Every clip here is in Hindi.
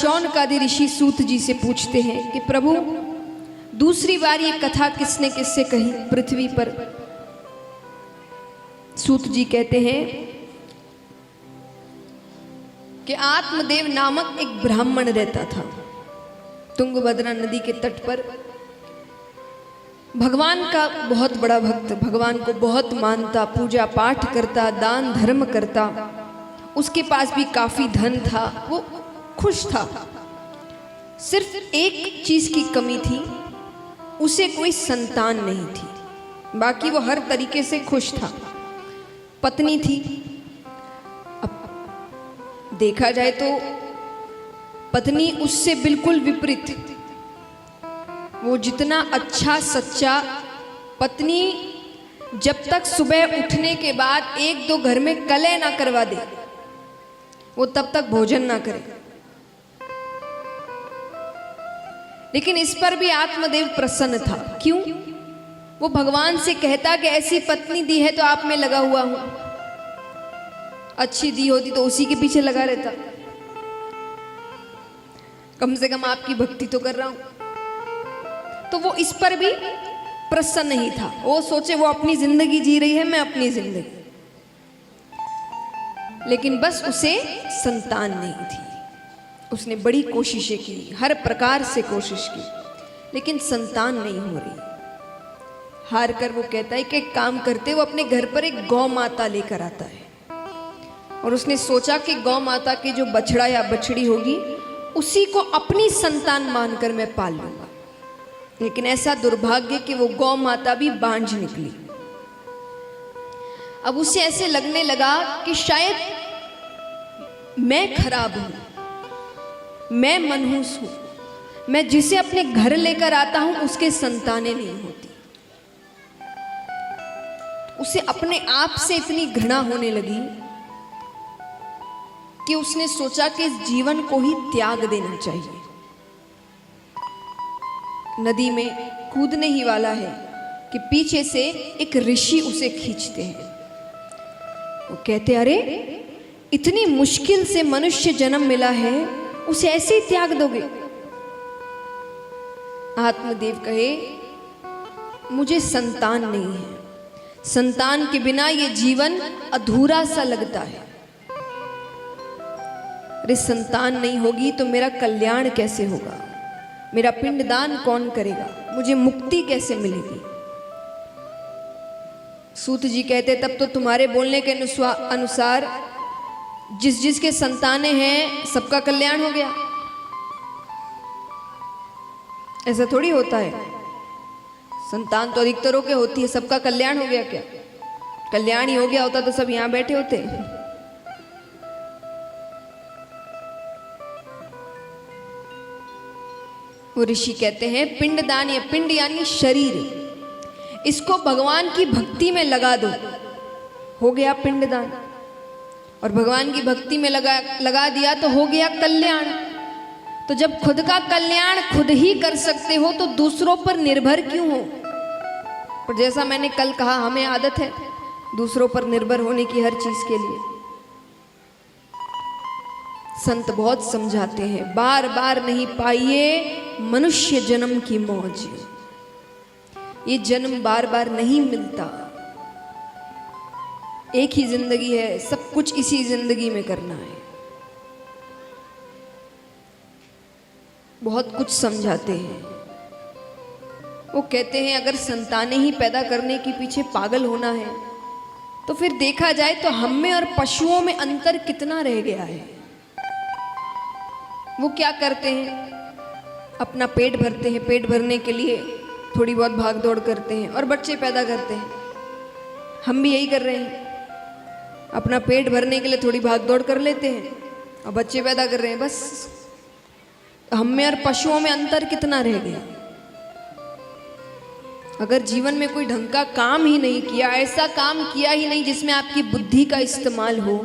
शौनकादि ऋषि सूत जी से पूछते हैं कि प्रभु दूसरी बार ये कथा किसने किससे कही पृथ्वी पर। सूत जी कहते हैं कि आत्मदेव नामक एक ब्राह्मण रहता था तुंगभद्रा नदी के तट पर। भगवान का बहुत बड़ा भक्त, भगवान को बहुत मानता, पूजा पाठ करता, दान धर्म करता। उसके पास भी काफी धन था, वो खुश था। सिर्फ एक चीज की कमी थी, उसे कोई संतान नहीं थी, बाकी वो हर तरीके से खुश था। पत्नी थी। अब देखा जाए तो पत्नी उससे बिल्कुल विपरीत। वो जितना अच्छा सच्चा, पत्नी जब तक सुबह उठने के बाद एक दो घर में कलह ना करवा दे, वो तब तक भोजन ना करे। लेकिन इस पर भी आत्मदेव प्रसन्न था। क्यों? वो भगवान से कहता कि ऐसी पत्नी दी है तो आप में लगा हुआ हूं, अच्छी दी होती तो उसी के पीछे लगा रहता, कम से कम आपकी भक्ति तो कर रहा हूं। तो वो इस पर भी प्रसन्न ही था। वो सोचे वो अपनी जिंदगी जी रही है, मैं अपनी जिंदगी। लेकिन बस उसे संतान नहीं थी। उसने बड़ी कोशिशें की, हर प्रकार से कोशिश की, लेकिन संतान नहीं हो रही। हार कर वो कहता है कि एक काम करते, वो अपने घर पर एक गौ माता लेकर आता है। और उसने सोचा कि गौ माता की जो बछड़ा या बछड़ी होगी उसी को अपनी संतान मानकर मैं पाल लूंगा। लेकिन ऐसा दुर्भाग्य कि वो गौ माता भी बांझ निकली। अब उसे ऐसे लगने लगा कि शायद मैं खराब हूं, मैं मनहूस हूं, मैं जिसे अपने घर लेकर आता हूं उसके संतानें नहीं होती। उसे अपने आप से इतनी घृणा होने लगी कि उसने सोचा कि इस जीवन को ही त्याग देना चाहिए। नदी में कूदने ही वाला है कि पीछे से एक ऋषि उसे खींचते हैं। वो कहते, अरे इतनी मुश्किल से मनुष्य जन्म मिला है, उसे ऐसे ही त्याग दोगे? आत्मदेव कहे, मुझे संतान नहीं है, संतान के बिना ये जीवन अधूरा सा लगता है। अरे संतान नहीं होगी तो मेरा कल्याण कैसे होगा? मेरा पिंडदान कौन करेगा? मुझे मुक्ति कैसे मिलेगी? सूत जी कहते, तब तो तुम्हारे बोलने के अनुसार जिस जिसके संतानें हैं सबका कल्याण हो गया। ऐसा थोड़ी होता है, संतान तो अधिकतरों के होती है, सबका कल्याण हो गया क्या? कल्याण ही हो गया होता तो सब यहां बैठे होते। वो ऋषि कहते हैं, पिंडदान या पिंड यानी शरीर, इसको भगवान की भक्ति में लगा दो, हो गया पिंडदान। और भगवान की भक्ति में लगा दिया तो हो गया कल्याण। तो जब खुद का कल्याण खुद ही कर सकते हो तो दूसरों पर निर्भर क्यों हो? पर जैसा मैंने कल कहा, हमें आदत है दूसरों पर निर्भर होने की हर चीज के लिए। संत बहुत समझाते हैं, बार बार नहीं पाइए मनुष्य जन्म की मौज। ये जन्म बार बार नहीं मिलता, एक ही जिंदगी है, सब कुछ इसी जिंदगी में करना है। बहुत कुछ समझाते हैं। वो कहते हैं, अगर संतानें ही पैदा करने के पीछे पागल होना है तो फिर देखा जाए तो हम में और पशुओं में अंतर कितना रह गया है। वो क्या करते हैं, अपना पेट भरते हैं, पेट भरने के लिए थोड़ी बहुत भाग दौड़ करते हैं और बच्चे पैदा करते हैं। हम भी यही कर रहे हैं, अपना पेट भरने के लिए थोड़ी भाग दौड़ कर लेते हैं और बच्चे पैदा कर रहे हैं। बस हम में और पशुओं में अंतर कितना रह गया। अगर जीवन में कोई ढंग का काम ही नहीं किया, ऐसा काम किया ही नहीं जिसमें आपकी बुद्धि का इस्तेमाल हो,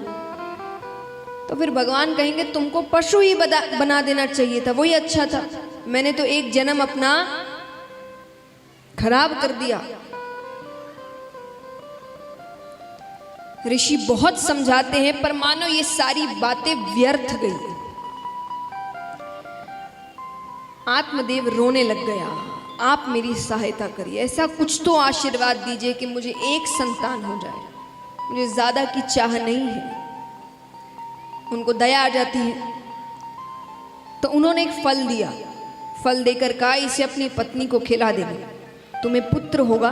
तो फिर भगवान कहेंगे तुमको पशु ही बना देना चाहिए था, वही अच्छा था। मैंने तो एक जन्म अपना खराब कर दिया। ऋषि बहुत समझाते हैं, पर मानो ये सारी बातें व्यर्थ गई। आत्मदेव रोने लग गया, आप मेरी सहायता करिए, ऐसा कुछ तो आशीर्वाद दीजिए कि मुझे एक संतान हो जाए, मुझे ज़्यादा की चाह नहीं है। उनको दया आ जाती है तो उन्होंने एक फल दिया, फल देकर कहा इसे अपनी पत्नी को खिला देना, तुम्हें पुत्र होगा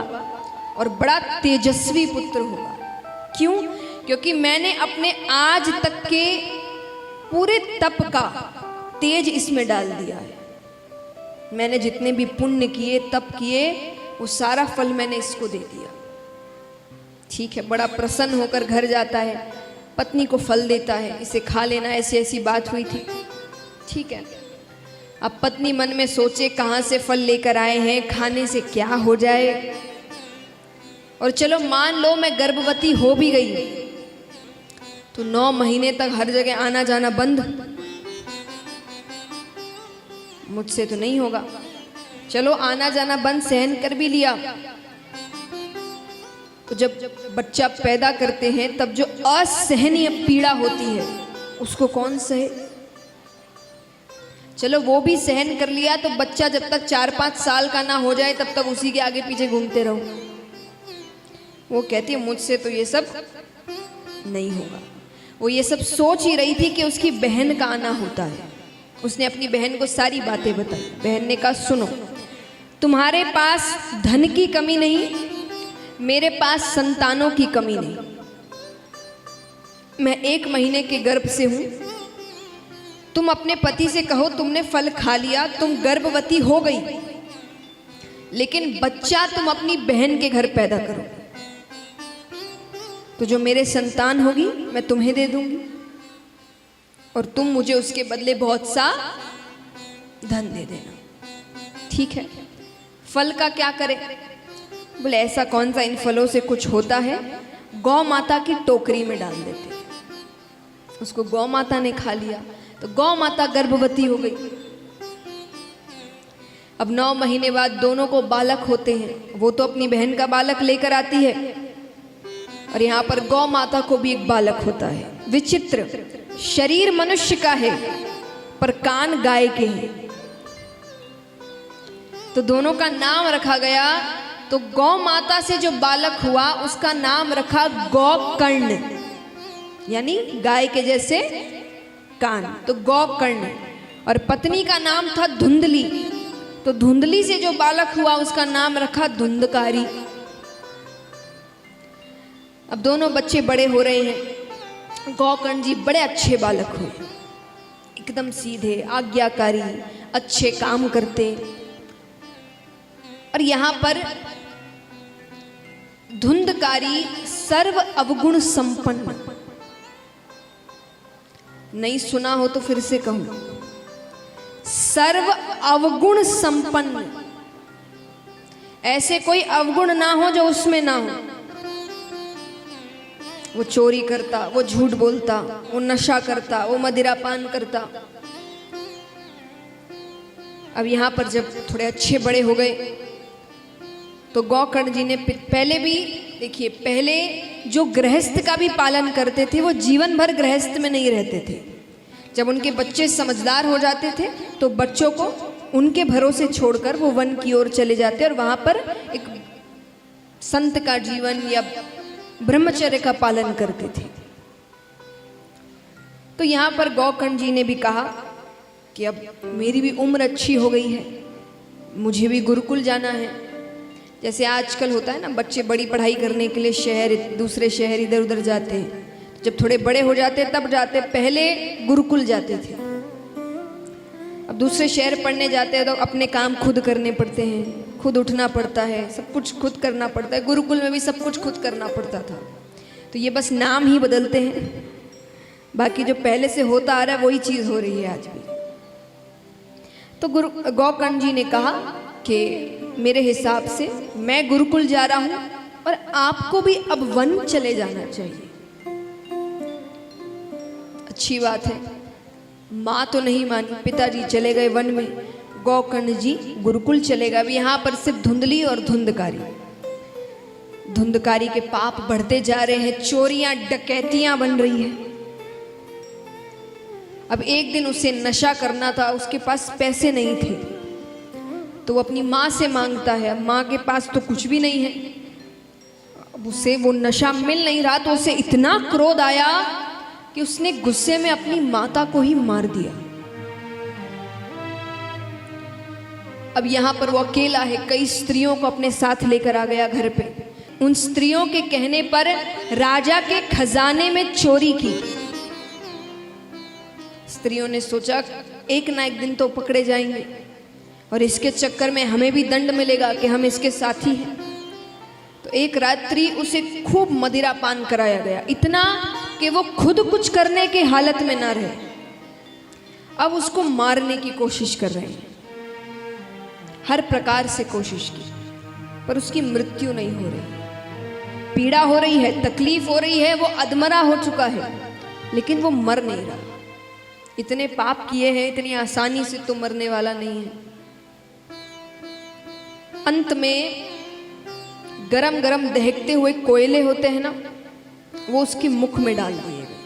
और बड़ा तेजस्वी पुत्र होगा। क्यों? क्योंकि मैंने अपने आज तक के पूरे तप का तेज इसमें डाल दिया है। मैंने जितने भी पुण्य किए, तप किए, वो सारा फल मैंने इसको दे दिया। ठीक है, बड़ा प्रसन्न होकर घर जाता है, पत्नी को फल देता है, इसे खा लेना, ऐसी ऐसी बात हुई थी। ठीक है, अब पत्नी मन में सोचे कहाँ से फल लेकर आए हैं, खाने से क्या हो जाए, और चलो मान लो मैं गर्भवती हो भी गई तो 9 महीने तक हर जगह आना जाना बंद, मुझसे तो नहीं होगा। चलो आना जाना बंद सहन कर भी लिया, तो जब बच्चा पैदा करते हैं तब जो असहनीय पीड़ा होती है उसको कौन सहे। चलो वो भी सहन कर लिया, तो बच्चा जब तक 4-5 साल का ना हो जाए तब तक उसी के आगे पीछे घूमते रहो। वो कहती है मुझसे तो ये सब नहीं होगा। वो ये सब सोच ही रही थी कि उसकी बहन का आना होता है। उसने अपनी बहन को सारी बातें बताई। बहन ने कहा सुनो, तुम्हारे पास धन की कमी नहीं, मेरे पास संतानों की कमी नहीं। मैं 1 महीने के गर्भ से हूं, तुम अपने पति से कहो तुमने फल खा लिया, तुम गर्भवती हो गई, लेकिन बच्चा तुम अपनी बहन के घर पैदा करो, तो जो मेरे संतान होगी मैं तुम्हें दे दूंगी और तुम मुझे उसके बदले बहुत सा धन दे देना। ठीक है, फल का क्या करें? बोले ऐसा कौन सा इन फलों से कुछ होता है, गौ माता की टोकरी में डाल देते। उसको गौ माता ने खा लिया तो गौ माता गर्भवती हो गई। अब 9 महीने बाद दोनों को बालक होते हैं। वो तो अपनी बहन का बालक लेकर आती है और यहाँ पर गौ माता को भी एक बालक होता है। विचित्र, शरीर मनुष्य का है पर कान गाय के हैं। तो दोनों का नाम रखा गया। तो गौ माता से जो बालक हुआ उसका नाम रखा गौकर्ण, यानी गाय के जैसे कान, तो गौकर्ण। और पत्नी का नाम था धुंधली, तो धुंधली से जो बालक हुआ उसका नाम रखा धुंधकारी। अब दोनों बच्चे बड़े हो रहे हैं। गौकर्ण जी बड़े अच्छे बालक हुए, एकदम सीधे, आज्ञाकारी, अच्छे काम करते। और यहां पर धुंधकारी सर्व अवगुण संपन्न। नहीं सुना हो तो फिर से कहूं, सर्व अवगुण संपन्न। ऐसे कोई अवगुण ना हो जो उसमें ना हो। वो चोरी करता, वो झूठ बोलता, वो नशा करता, वो मदिरापान करता। अब यहां पर जब थोड़े अच्छे बड़े हो गए तो गौकर्ण जी ने पहले भी देखिए, पहले जो गृहस्थ का भी पालन करते थे वो जीवन भर गृहस्थ में नहीं रहते थे। जब उनके बच्चे समझदार हो जाते थे तो बच्चों को उनके भरोसे छोड़कर वो वन की ओर चले जाते और वहां पर एक संत का जीवन या ब्रह्मचर्य का पालन करते थे। तो यहां पर गौकर्ण जी ने भी कहा कि अब मेरी भी उम्र अच्छी हो गई है, मुझे भी गुरुकुल जाना है। जैसे आजकल होता है ना, बच्चे बड़ी पढ़ाई करने के लिए शहर, दूसरे शहर इधर उधर जाते हैं। जब थोड़े बड़े हो जाते तब जाते, पहले गुरुकुल जाते थे। अब दूसरे शहर पढ़ने जाते हैं तो अपने काम खुद करने पड़ते हैं, खुद उठना पड़ता है, सब कुछ खुद करना पड़ता है। गुरुकुल में भी सब कुछ खुद करना पड़ता था। तो ये बस नाम ही बदलते हैं, बाकी जो पहले से होता आ रहा है वही चीज़ हो रही है आज भी। तो गौकर्ण जी ने कहा कि मेरे हिसाब से मैं गुरुकुल जा रहा हूं और आपको भी अब वन चले जाना चाहिए। अच्छी बात है, माँ तो नहीं मानी, पिताजी चले गए वन में, गौकर्ण जी गुरुकुल चले गए। अब यहाँ पर सिर्फ धुंधली और धुंधकारी के पाप बढ़ते जा रहे हैं, चोरियां डकैतियां बन रही है। अब एक दिन उसे नशा करना था, उसके पास पैसे नहीं थे। तो वो अपनी माँ से मांगता है। अब माँ के पास तो कुछ भी नहीं है, अब उसे वो नशा मिल नहीं रहा, तो उसे इतना क्रोध आया कि उसने गुस्से में अपनी माता को ही मार दिया। अब यहाँ पर वो अकेला है, कई स्त्रियों को अपने साथ लेकर आ गया घर पे। उन स्त्रियों के कहने पर राजा के खजाने में चोरी की। स्त्रियों ने सोचा एक ना एक दिन तो पकड़े जाएंगे और इसके चक्कर में हमें भी दंड मिलेगा कि हम इसके साथी हैं। तो एक रात्रि उसे खूब मदिरा पान कराया गया, इतना कि वो खुद कुछ करने की हालत में ना रहे। अब उसको मारने की कोशिश कर रहे हैं, हर प्रकार से कोशिश की, पर उसकी मृत्यु नहीं हो रही। पीड़ा हो रही है, तकलीफ हो रही है, वो अधमरा हो चुका है, लेकिन वो मर नहीं रहा। इतने पाप किए हैं, इतनी आसानी से तो मरने वाला नहीं है। अंत में गरम गरम दहकते हुए कोयले होते हैं ना, वो उसके मुख में डाल दिए गए।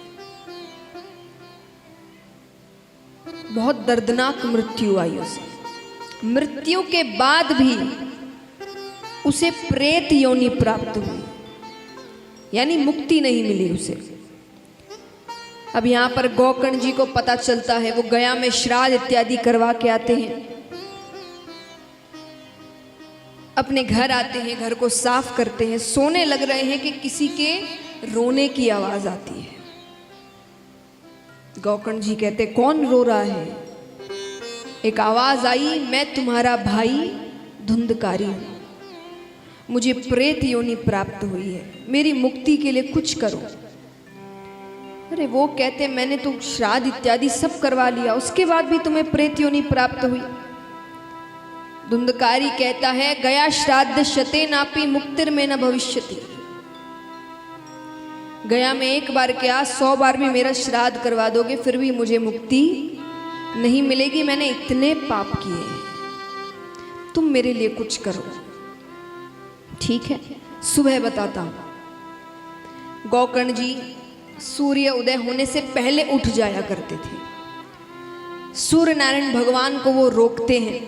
बहुत दर्दनाक मृत्यु आई उसे। मृत्यु के बाद भी उसे प्रेत योनि प्राप्त हुई, यानी मुक्ति नहीं मिली उसे। अब यहाँ पर गोकर्ण जी को पता चलता है, वो गया में श्राद्ध इत्यादि करवा के आते हैं, अपने घर आते हैं, घर को साफ करते हैं, सोने लग रहे हैं कि किसी के रोने की आवाज आती है। गोकर्ण जी कहते कौन रो रहा है? एक आवाज आई, मैं तुम्हारा भाई धुंधकारी हूं, मुझे प्रेत योनि प्राप्त हुई है, मेरी मुक्ति के लिए कुछ करो। अरे वो कहते मैंने तो श्राद्ध इत्यादि सब करवा लिया, उसके बाद भी तुम्हें प्रेत योनि प्राप्त हुई। धुंधकारी कहता है गया श्राद्ध शते नापि मुक्तिर में न भविष्यति। गया में एक बार क्या 100 बार भी मेरा श्राद्ध करवा दोगे फिर भी मुझे मुक्ति नहीं मिलेगी। मैंने इतने पाप किए हैं, तुम मेरे लिए कुछ करो। ठीक है, सुबह बताता हूं। गोकर्ण जी सूर्य उदय होने से पहले उठ जाया करते थे। सूर्य नारायण भगवान को वो रोकते हैं,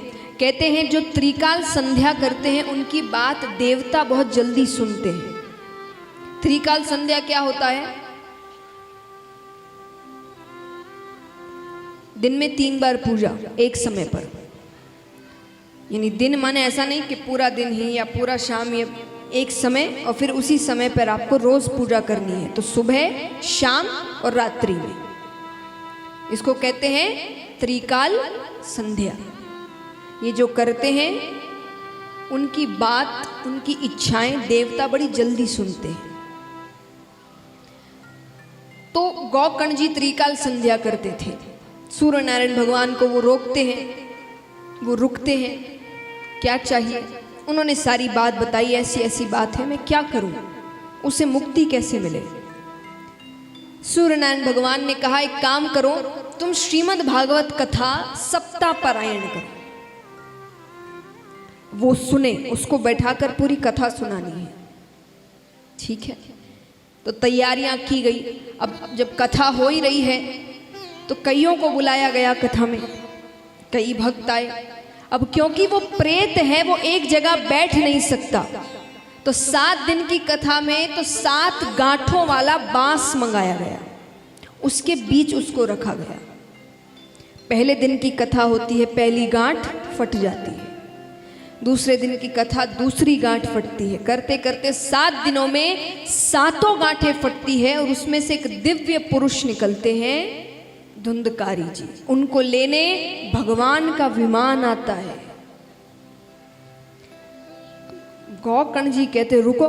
कहते हैं जो त्रिकाल संध्या करते हैं उनकी बात देवता बहुत जल्दी सुनते हैं। त्रिकाल संध्या क्या होता है? दिन में 3 बार पूजा एक समय पर, यानी दिन माने ऐसा नहीं कि पूरा दिन ही या पूरा शाम, या एक समय और फिर उसी समय पर आपको रोज पूजा करनी है। तो सुबह, शाम और रात्रि में, इसको कहते हैं त्रिकाल संध्या। ये जो करते हैं उनकी बात, उनकी इच्छाएं देवता बड़ी जल्दी सुनते हैं। तो गोकर्ण जी त्रिकाल संध्या करते थे। सूर्य नारायण भगवान को वो रोकते हैं, वो रुकते हैं, क्या चाहिए? उन्होंने सारी बात बताई, ऐसी ऐसी बात है, मैं क्या करूं, उसे मुक्ति कैसे मिले? सूर्य नारायण भगवान ने कहा एक काम करो, तुम श्रीमद् भागवत कथा सप्ताह पारायण करो। वो सुने, उसको बैठाकर पूरी कथा सुनानी है। ठीक है, तो तैयारियां की गई। अब जब कथा हो ही रही है तो कईयों को बुलाया गया कथा में, कई भक्त आए। अब क्योंकि वो प्रेत है, वो एक जगह बैठ नहीं सकता, तो 7 दिन की कथा में तो 7 गांठों वाला बांस मंगाया गया, उसके बीच उसको रखा गया। पहले दिन की कथा होती है, पहली गांठ फट जाती है, दूसरे दिन की कथा दूसरी गांठ फटती है, करते करते 7 दिनों में 7 गांठें फटती है और उसमें से एक दिव्य पुरुष निकलते हैं, धुंधकारी जी। उनको लेने भगवान का विमान आता है। गोकर्ण जी कहते रुको,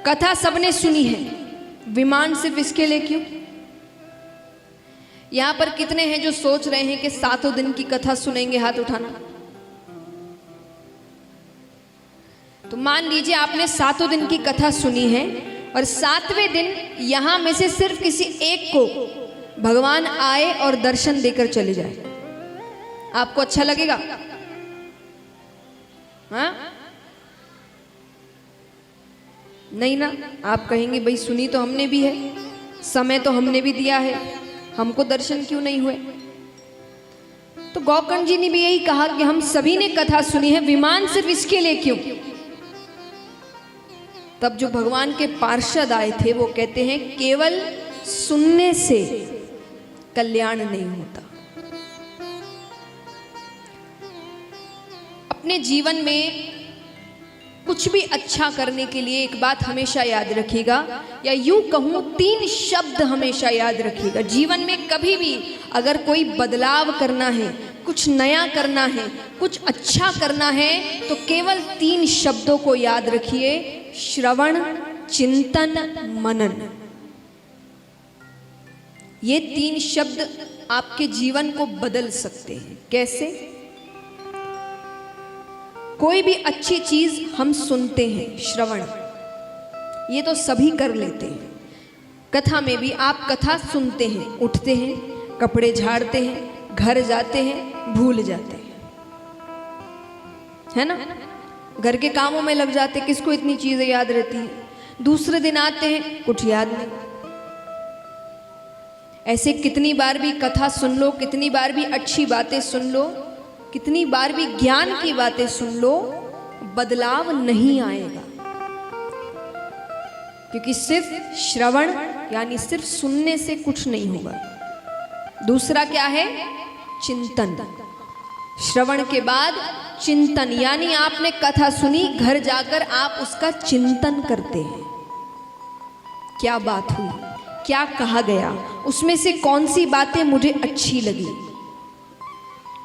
कथा सबने सुनी है, विमान सिर्फ इसके लिए क्यों? यहां पर कितने हैं जो सोच रहे हैं कि 7 दिन की कथा सुनेंगे? हाथ उठाना। तो मान लीजिए आपने 7 दिन की कथा सुनी है और 7वें दिन यहां में से सिर्फ किसी एक को भगवान आए और दर्शन देकर चले जाए, आपको अच्छा लगेगा? हाँ? नहीं ना, आप कहेंगे भाई सुनी तो हमने भी है, समय तो हमने भी दिया है, हमको दर्शन क्यों नहीं हुए? तो गौकर्ण जी ने भी यही कहा कि हम सभी ने कथा सुनी है, विमान सिर्फ इसके लिए क्यों? तब जो भगवान के पार्षद आए थे वो कहते हैं केवल सुनने से कल्याण नहीं होता। अपने जीवन में कुछ भी अच्छा करने के लिए एक बात हमेशा याद रखिएगा, या यूं कहूं 3 शब्द हमेशा याद रखिएगा। जीवन में कभी भी अगर कोई बदलाव करना है, कुछ नया करना है, कुछ अच्छा करना है, तो केवल 3 शब्दों को याद रखिए, श्रवण, चिंतन, मनन। ये 3 शब्द आपके जीवन को बदल सकते हैं। कैसे? कोई भी अच्छी चीज हम सुनते हैं, श्रवण, ये तो सभी कर लेते हैं। कथा में भी आप कथा सुनते हैं, उठते हैं, कपड़े झाड़ते हैं, घर जाते हैं, भूल जाते हैं, है ना? घर के कामों में लग जाते, किसको इतनी चीजें याद रहती हैं? दूसरे दिन आते हैं, कुछ याद नहीं। ऐसे कितनी बार भी कथा सुन लो, कितनी बार भी अच्छी बातें सुन लो, कितनी बार भी ज्ञान की बातें सुन लो, बदलाव नहीं आएगा। क्योंकि सिर्फ श्रवण यानी सिर्फ सुनने से कुछ नहीं होगा। दूसरा क्या है? चिंतन। श्रवण के बाद चिंतन, यानी आपने कथा सुनी, घर जाकर आप उसका चिंतन करते हैं। क्या बात हुई, क्या कहा गया, उसमें से कौन सी बातें मुझे अच्छी लगी,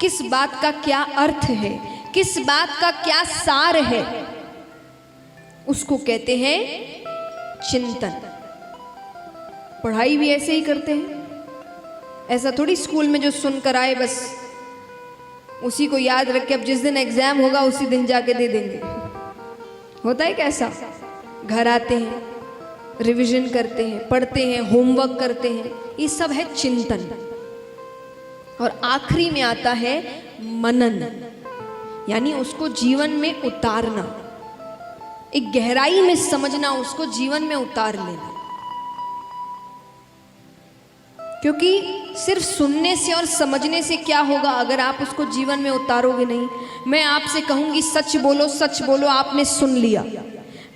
किस बात का क्या अर्थ है, किस बात का क्या सार है, उसको कहते हैं चिंतन। पढ़ाई भी ऐसे ही करते हैं। ऐसा थोड़ी स्कूल में जो सुनकर आए बस उसी को याद रख के अब जिस दिन एग्जाम होगा उसी दिन जाके दे देंगे। होता है कैसा? घर आते हैं, रिवीजन करते हैं, पढ़ते हैं, होमवर्क करते हैं, ये सब है चिंतन। और आखिरी में आता है मनन, यानी उसको जीवन में उतारना, एक गहराई में समझना, उसको जीवन में उतार लेना। क्योंकि सिर्फ सुनने से और समझने से क्या होगा अगर आप उसको जीवन में उतारोगे नहीं। मैं आपसे कहूंगी सच बोलो, सच बोलो, आपने सुन लिया,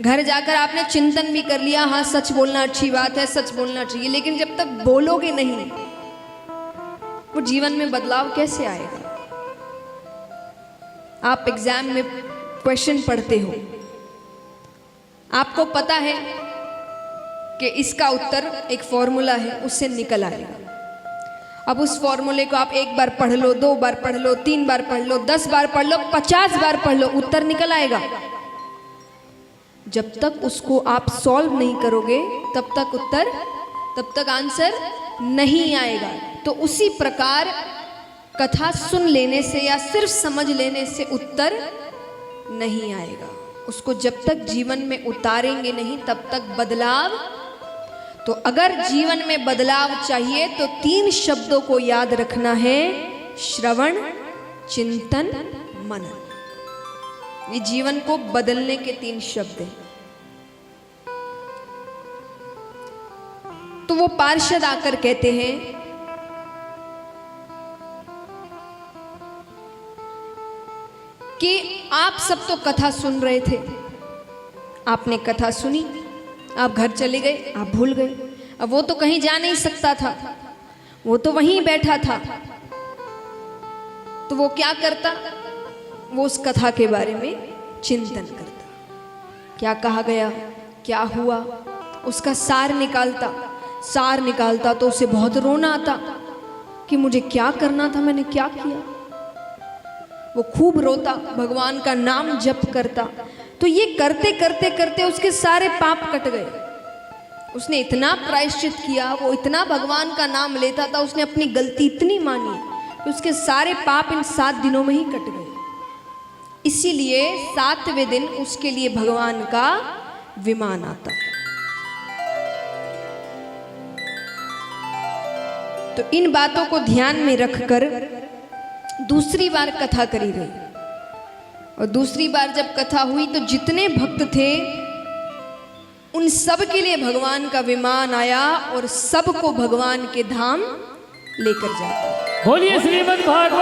घर जाकर आपने चिंतन भी कर लिया, हाँ सच बोलना अच्छी बात है, सच बोलना चाहिए, लेकिन जब तक बोलोगे नहीं वो जीवन में बदलाव कैसे आएगा? आप एग्जाम में क्वेश्चन पढ़ते हो, आपको पता है कि इसका उत्तर एक फॉर्मूला है, उससे निकल आएगा। अब उस फॉर्मूले को आप 1 बार पढ़ लो, 2 बार पढ़ लो, 3 बार पढ़ लो, 10 बार पढ़ लो, 50 बार पढ़ लो, उत्तर निकल आएगा। जब तक उसको आप सॉल्व नहीं करोगे तब तक आंसर नहीं आएगा। तो उसी प्रकार कथा सुन लेने से या सिर्फ समझ लेने से उत्तर नहीं आएगा। उसको जब तक जीवन में उतारेंगे नहीं तब तक बदलाव। तो अगर जीवन में बदलाव चाहिए तो 3 शब्दों को याद रखना है, श्रवण, चिंतन, मनन। ये जीवन को बदलने के 3 शब्द हैं। तो वो पार्षद आकर कहते हैं कि आप सब तो कथा सुन रहे थे, आपने कथा सुनी, आप घर चले गए, आप भूल गए। अब वो तो कहीं जा नहीं सकता था, वो तो वहीं बैठा था। तो वो क्या करता? वो उस कथा के बारे में चिंतन करता, क्या कहा गया, क्या हुआ, उसका सार निकालता तो उसे बहुत रोना आता कि मुझे क्या करना था, मैंने क्या किया। वो खूब रोता, भगवान का नाम जप करता। तो ये करते करते करते उसके सारे पाप कट गए। उसने इतना प्रायश्चित किया, वो इतना भगवान का नाम लेता था, उसने अपनी गलती इतनी मानी कि उसके सारे पाप इन 7 दिनों में ही कट गए। इसीलिए 7वें दिन उसके लिए भगवान का विमान आता। तो इन बातों को ध्यान में रखकर दूसरी बार कथा करी गई। और दूसरी बार जब कथा हुई तो जितने भक्त थे उन सब के लिए भगवान का विमान आया और सबको भगवान के धाम लेकर जाता। बोलिए श्रीमद् भागवत।